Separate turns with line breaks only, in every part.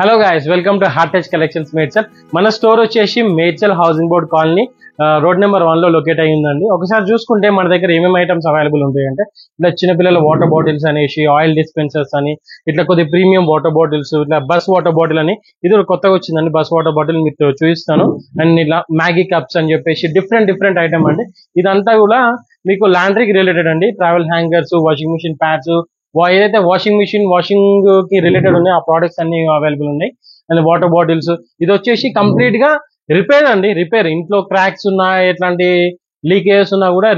Hello guys, welcome to heart touch collections Medchal. మన store వచ్చేసి Medchal housing board colony road number 1 లో locate అయ్యిందండి. ఒకసారి చూసుకుంటే మన దగ్గర ఏమేమి ఐటమ్స్ అవైలబుల్ ఉంటాయంటే ఇట్లా చిన్నపిల్లల వాటర్ బాటిల్స్ అనేసి, ఆయిల్ డిస్పెన్సర్స్ అని, ఇట్లా కొద్ది ప్రీమియం వాటర్ బాటిల్స్, ఇట్లా బస్ వాటర్ బాటిల్ అని ఇది కొత్తగా వచ్చిందండి. బస్ వాటర్ బాటిల్ మీకు చూపిస్తాను. అండ్ ఇట్లా మ్యాగీ కప్స్ అని చెప్పేసి డిఫరెంట్ ఐటమ్ అండి. ఇదంతా కూడా మీకు లాండ్రీకి రిలేటెడ్ అండి. Travel hangers, washing machine pads, ఏదైతే వాషింగ్ కి రిలేటెడ్ ఉన్నాయో ఆ ప్రొడక్ట్స్ అన్ని అవైలబుల్ ఉన్నాయి. అండ్ వాటర్ బాటిల్స్ ఇది వచ్చేసి కంప్లీట్ గా రిపేర్ అండి. రిపేర్ ఇంట్లో క్రాక్స్ ఉన్నా, ఎట్లాంటి లీకేజెస్ ఉన్నా కూడా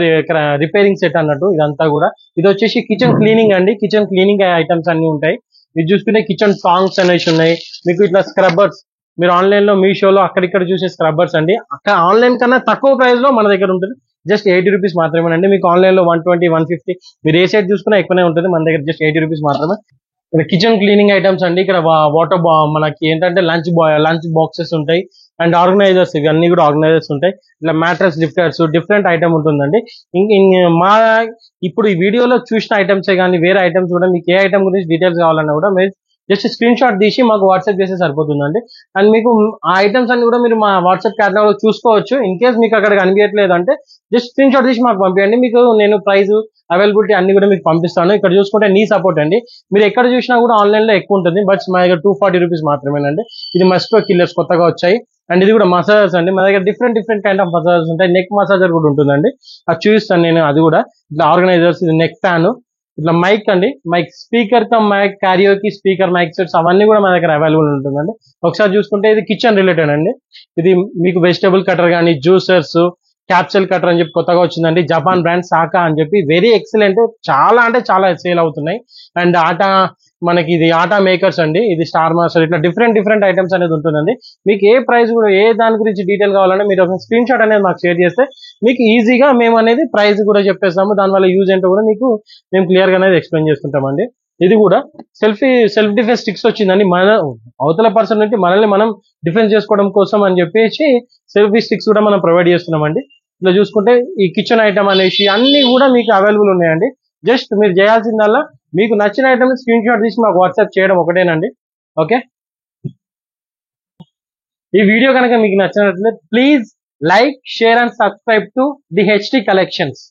రిపేరింగ్ సెట్ అన్నట్టు ఇదంతా కూడా. ఇది వచ్చేసి కిచెన్ క్లీనింగ్ అండి. కిచెన్ క్లీనింగ్ ఐటమ్స్ అన్ని ఉంటాయి. ఇది చూసుకుంటే కిచెన్ సాంగ్స్ అనేసి ఉన్నాయి. మీకు ఇట్లా స్క్రబ్బర్స్ మీరు ఆన్లైన్ లో మీషోలో అక్కడిక్కడ చూసే స్క్రబ్బర్స్ అండి. అక్కడ ఆన్లైన్ కన్నా తక్కువ ప్రైస్ లో మన దగ్గర ఉంటుంది. జస్ట్ 80 రూపీస్ మాత్రమే అండి. మీకు ఆన్లైన్ లో 120, 150 మీరు ఏ సైట్ చూసుకున్నా ఎక్కువనే ఉంటుంది. మన దగ్గర జస్ట్ 80 రూపీస్ మాత్రమే. ఇక్కడ కిచెన్ క్లీనింగ్ ఐటమ్స్ అండి. ఇక్కడ వాటర్ మనకి ఏంటంటే లంచ్ బాక్సెస్ ఉంటాయి. అండ్ ఆర్గనైజర్స్, ఇవన్నీ కూడా ఆర్గనైజర్స్ ఉంటాయి. ఇట్లా మ్యాట్రస్ లిఫ్టర్స్, డిఫరెంట్ ఐటమ్ ఉంటుందండి. మా ఇప్పుడు ఈ వీడియోలో చూసిన ఐటమ్సే కానీ వేరే ఐటమ్స్ కూడా మీకు ఏ ఐటమ్ గురించి డీటెయిల్స్ కావాలన్నా కూడా మీరు జస్ట్ స్క్రీన్ షాట్ తీసి మాకు వాట్సాప్ చేస్తే సరిపోతుందండి. అండ్ మీకు ఆ ఐటమ్స్ అన్ని కూడా మీరు మా వాట్సాప్ క్యాటలాగ్ లో చూసుకోవచ్చు. ఇన్ కేస్ మీకు అక్కడ కనిపించట్లేదు అంటే జస్ట్ స్క్రీన్ షాట్ తీసి మాకు పంపించండి. మీకు నేను ప్రైస్, అవైలబిలిటీ అన్ని కూడా మీకు పంపిస్తాను. ఇక్కడ చూసుకుంటే నీ సపోర్ట్ అండి. మీరు ఎక్కడ చూసినా కూడా ఆన్లైన్ లో ఎక్కువ ఉంటుంది. బట్ మా దగ్గర 240 రూపీస్ మాత్రమేనండి. ఇది మస్టో కిల్లర్స్ కొత్తగా వచ్చాయి. అండ్ ఇది కూడా మసాజర్స్ అండి. మా దగ్గర డిఫరెంట్ కైండ్ ఆఫ్ మసాజర్స్ ఉంటాయి. నెక్ మసాజర్ కూడా ఉంటుందండి. అది చూపిస్తాను నేను. అది కూడా ఇట్లా ఆర్గనైజర్స్, ఇది నెక్ ఫ్యాన్, ఇట్లా మైక్ అండి. Mic speaker cum mic, karaoke speaker mic sets అవన్నీ కూడా మన దగ్గర అవైలబుల్ ఉంటుందండి. ఒకసారి చూసుకుంటే ఇది కిచెన్ రిలేటెడ్ అండి. ఇది మీకు వెజిటబుల్ కటర్ కానీ, జ్యూసర్స్, క్యాప్సల్ కటర్ అని చెప్పి కొత్తగా వచ్చిందండి. జపాన్ బ్రాండ్ సాకా అని చెప్పి వెరీ ఎక్సలెంట్, చాలా అంటే చాలా సేల్ అవుతున్నాయి. అండ్ మనకి ఇది ఆటా మేకర్స్ అండి. ఇది స్టార్ మాస్టర్, ఇట్లా డిఫరెంట్ ఐటమ్స్ అనేది ఉంటుందండి. మీకు ఏ ప్రైస్ కూడా ఏ దాని గురించి డీటెయిల్ కావాలంటే మీరు ఒక స్క్రీన్ షాట్ అనేది మాకు షేర్ చేస్తే మీకు ఈజీగా మేము అనేది ప్రైస్ కూడా చెప్పేస్తాము. దానివల్ల యూజ్ ఏంటో కూడా మీకు మేము క్లియర్ గా అనేది ఎక్స్ప్లెయిన్ చేసుకుంటామండి. ఇది కూడా సెల్ఫ్ డిఫెన్స్ స్టిక్స్ వచ్చిందండి. మన అవతల పర్సన్ నుంచి మనల్ని మనం డిఫెన్స్ చేసుకోవడం కోసం అని చెప్పేసి సెల్ఫీ స్టిక్స్ కూడా మనం ప్రొవైడ్ చేస్తున్నామండి. ఇట్లా చూసుకుంటే ఈ కిచెన్ ఐటమ్ అనేసి అన్ని కూడా మీకు అవైలబుల్ ఉన్నాయండి. జస్ట్ మీరు చేయాల్సిందల్లా మీకు నచ్చిన ఐటమ్ స్క్రీన్ షాట్ తీసి మాకు వాట్సాప్ చేయడం ఒకటేనండి. ఓకే, ఈ వీడియో కనుక మీకు నచ్చినట్లయితే please like, share and subscribe to the HT collections.